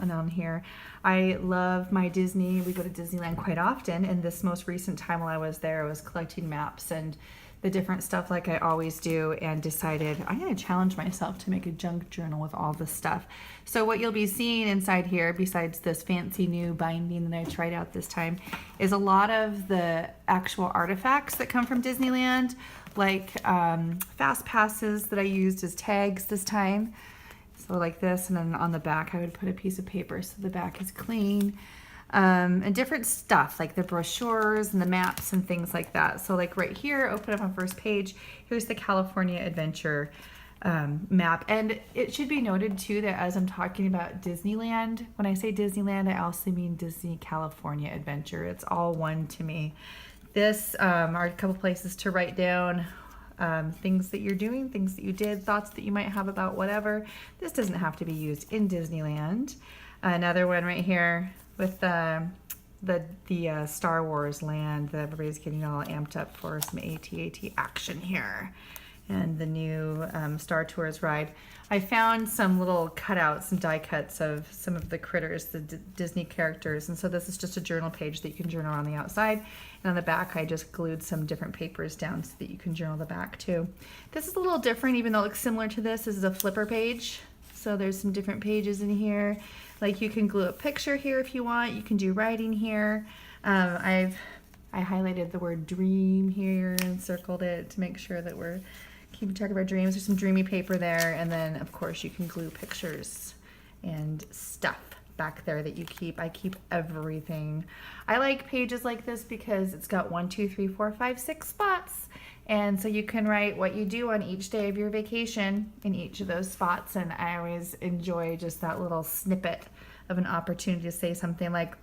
on here. I love my Disney. We go to Disneyland quite often, and this most recent time while I was there, I was collecting maps and the different stuff like I always do, and decided I'm going to challenge myself to make a junk journal with all this stuff. So what you'll be seeing inside here, besides this fancy new binding that I tried out this time, is a lot of the actual artifacts that come from Disneyland, like fast passes that I used as tags this time. So like this, and then on the back I would put a piece of paper so the back is clean. And different stuff like the brochures and the maps and things like that. So like right here, open up on first page, here's the California Adventure map. And it should be noted too that as I'm talking about Disneyland, when I say Disneyland, I also mean Disney California Adventure. It's all one to me. This are a couple places to write down things that you're doing, things that you did, thoughts that you might have about whatever. This doesn't have to be used in Disneyland. Another one right here with the Star Wars land that everybody's getting all amped up for, some AT-AT action here, and the new Star Tours ride. I found some little cutouts and die cuts of some of the critters, the Disney characters, and so this is just a journal page that you can journal on the outside, and on the back I just glued some different papers down so that you can journal the back too. This is a little different, even though it looks similar to this. This is a flipper page, so there's some different pages in here. Like you can glue a picture here if you want. You can do writing here. I highlighted the word dream here and circled it to make sure that we're keeping track of our dreams. There's some dreamy paper there, and then of course you can glue pictures and stuff back there that you keep. I keep everything. I like pages like this because it's got 1, 2, 3, 4, 5, 6 spots. And so you can write what you do on each day of your vacation in each of those spots. And I always enjoy just that little snippet of an opportunity to say something like,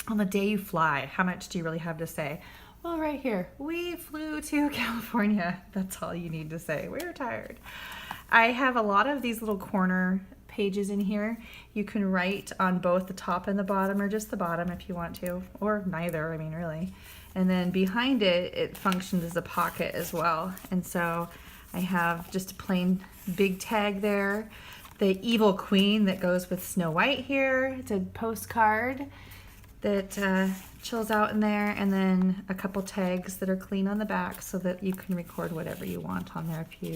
on the day you fly, how much do you really have to say? Well, right here, we flew to California. That's all you need to say. We were tired. I have a lot of these little corner pages in here. You can write on both the top and the bottom, or just the bottom if you want to, or neither, I mean, really. And then behind it, it functions as a pocket as well. And so I have just a plain big tag there. The Evil Queen that goes with Snow White here. It's a postcard that chills out in there. And then a couple tags that are clean on the back so that you can record whatever you want on there if you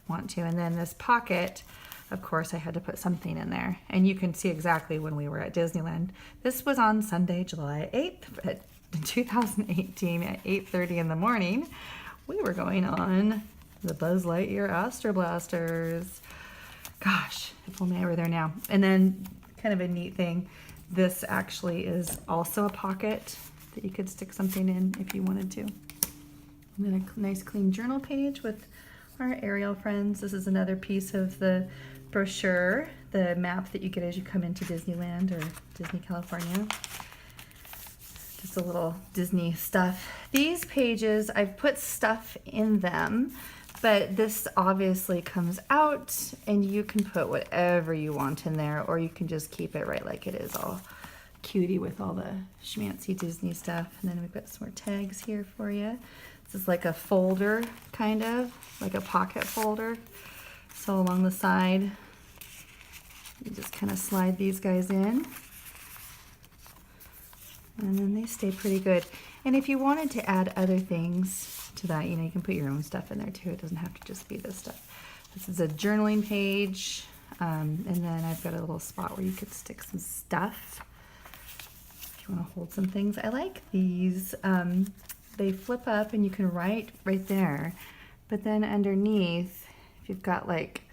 want to. And then this pocket, of course, I had to put something in there. And you can see exactly when we were at Disneyland. This was on Sunday, July 8th. In 2018 at 8:30 in the morning, we were going on the Buzz Lightyear Astro Blasters. Gosh, if only I were there now. And then kind of a neat thing, this actually is also a pocket that you could stick something in if you wanted to. And then a nice clean journal page with our Ariel friends. This is another piece of the brochure, the map that you get as you come into Disneyland or Disney California. Just a little Disney stuff. These pages, I've put stuff in them, but this obviously comes out and you can put whatever you want in there, or you can just keep it right like it is, all cutie with all the schmancy Disney stuff. And then we've got some more tags here for you. This is like a folder, kind of, like a pocket folder. So along the side, you just kind of slide these guys in. And then they stay pretty good. And if you wanted to add other things to that, you know, you can put your own stuff in there too. It doesn't have to just be this stuff. This is a journaling page. And then I've got a little spot where you could stick some stuff if you want to hold some things. I like these. They flip up and you can write right there. But then underneath, if you've got like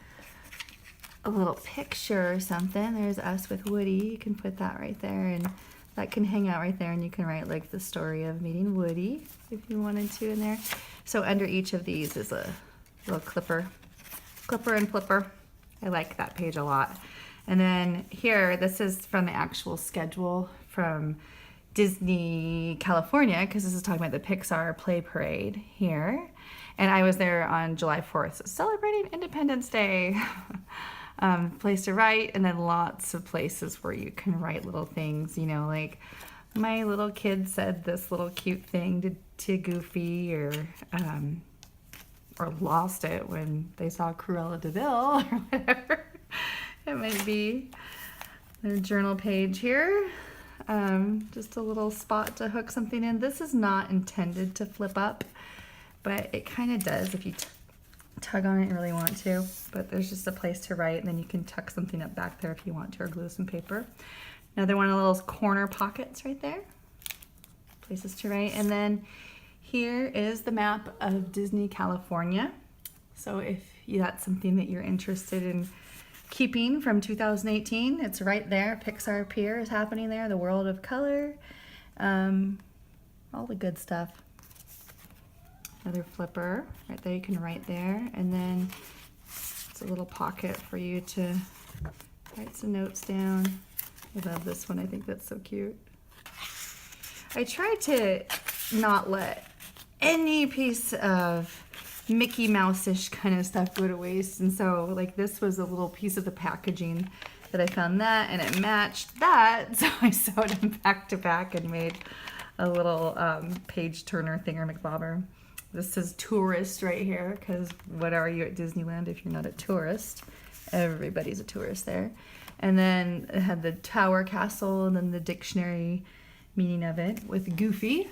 a little picture or something, there's us with Woody. You can put that right there, and that can hang out right there, and you can write like the story of meeting Woody if you wanted to in there. So under each of these is a little clipper and flipper. I like that page a lot. And then here, this is from the actual schedule from Disney California, because this is talking about the Pixar Play Parade here. And I was there on July 4th, so celebrating Independence Day. Place to write, and then lots of places where you can write little things, you know, like my little kid said this little cute thing to Goofy, or lost it when they saw Cruella de Vil, or whatever it might be. A journal page here. Just a little spot to hook something in. This is not intended to flip up, but it kind of does if you tug on it and really want to. But there's just a place to write, and then you can tuck something up back there if you want to, or glue some paper. Another one of those corner pockets right there. Places to write. And then here is the map of Disney, California. So if that's something that you're interested in keeping from 2018, it's right there. Pixar Pier is happening there. The World of Color. All the good stuff. Another flipper. Right there, you can write there. And then it's a little pocket for you to write some notes down. I love this one. I think that's so cute. I tried to not let any piece of Mickey Mouse-ish kind of stuff go to waste, and so like this was a little piece of the packaging that I found that, and it matched that, so I sewed them back to back and made a little page turner thingamabobber. This says tourist right here, because what are you at Disneyland if you're not a tourist? Everybody's a tourist there. And then it had the Tower Castle, and then the dictionary meaning of it with Goofy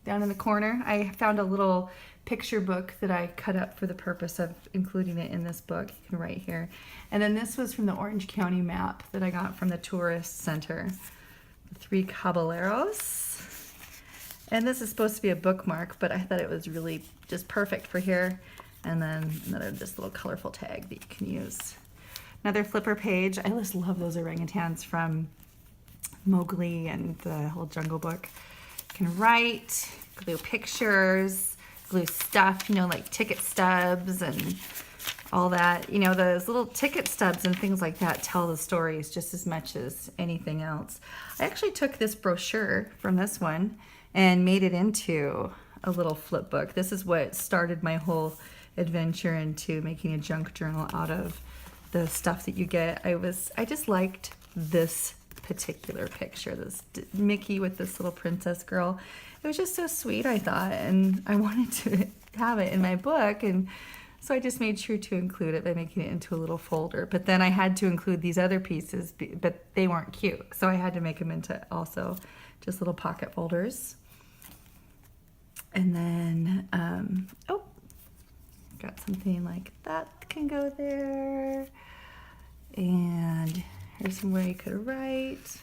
down in the corner. I found a little picture book that I cut up for the purpose of including it in this book. You can write here. And then this was from the Orange County map that I got from the tourist center. The Three Caballeros. And this is supposed to be a bookmark, but I thought it was really just perfect for here. And then another just little colorful tag that you can use. Another flipper page. I just love those orangutans from Mowgli and the whole Jungle Book. You can write, glue pictures, glue stuff, you know, like ticket stubs and all that. You know, those little ticket stubs and things like that tell the stories just as much as anything else. I actually took this brochure from this one and made it into a little flip book. This is what started my whole adventure into making a junk journal out of the stuff that you get. I just liked this particular picture, this Mickey with this little princess girl. It was just so sweet, I thought, and I wanted to have it in my book, and so I just made sure to include it by making it into a little folder. But then I had to include these other pieces, but they weren't cute, so I had to make them into also just little pocket folders. And then, oh, got something like that can go there. And here's somewhere you could write.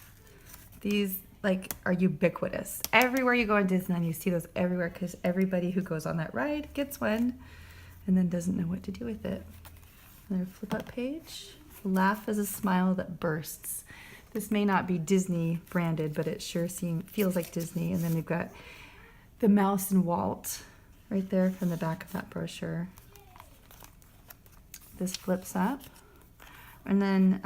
These like are ubiquitous. Everywhere you go in Disneyland, you see those everywhere because everybody who goes on that ride gets one and then doesn't know what to do with it. Another flip up page. Laugh is a smile that bursts. This may not be Disney branded, but it sure feels like Disney. And then we've got the mouse and Walt right there from the back of that brochure. This flips up. And then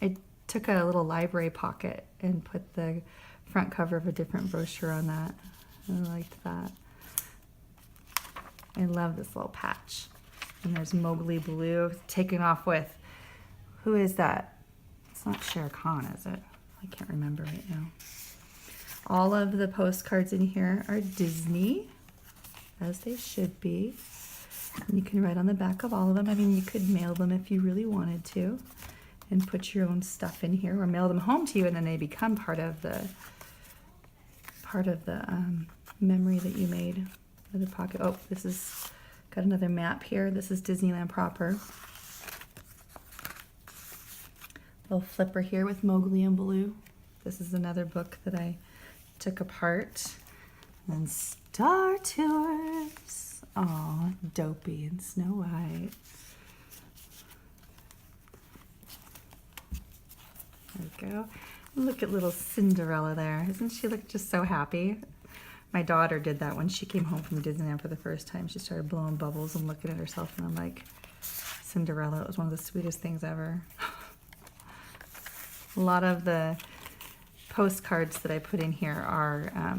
I took a little library pocket and put the front cover of a different brochure on that. I liked that. I love this little patch. And there's Mowgli Blue taken off with, who is that? It's not Shere Khan, is it? I can't remember right now. All of the postcards in here are Disney, as they should be. And you can write on the back of all of them. I mean, you could mail them if you really wanted to and put your own stuff in here, or mail them home to you and then they become part of the memory that you made. Another pocket. Oh, this is got another map here. This is Disneyland proper. Little flipper here with Mowgli and Baloo. This is another book that I took apart. And then Star Tours. Aw, Dopey and Snow White. There we go. Look at little Cinderella there. Doesn't she look just so happy? My daughter did that when she came home from Disneyland for the first time. She started blowing bubbles and looking at herself, and I'm like, Cinderella, it was one of the sweetest things ever. A lot of the postcards that I put in here are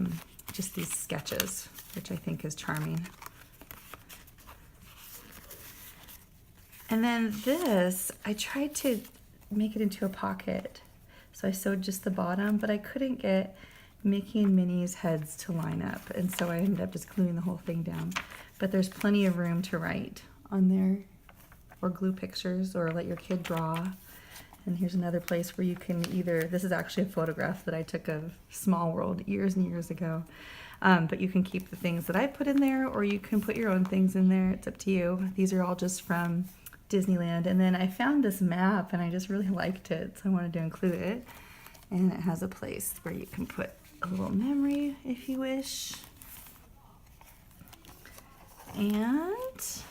just these sketches, which I think is charming. And then this, I tried to make it into a pocket. So I sewed just the bottom, but I couldn't get Mickey and Minnie's heads to line up. And so I ended up just gluing the whole thing down. But there's plenty of room to write on there, or glue pictures, or let your kid draw. And here's another place where you can either, this is actually a photograph that I took of Small World years and years ago. But you can keep the things that I put in there, or you can put your own things in there. It's up to you. These are all just from Disneyland. And then I found this map and I just really liked it, so I wanted to include it. And it has a place where you can put a little memory if you wish. And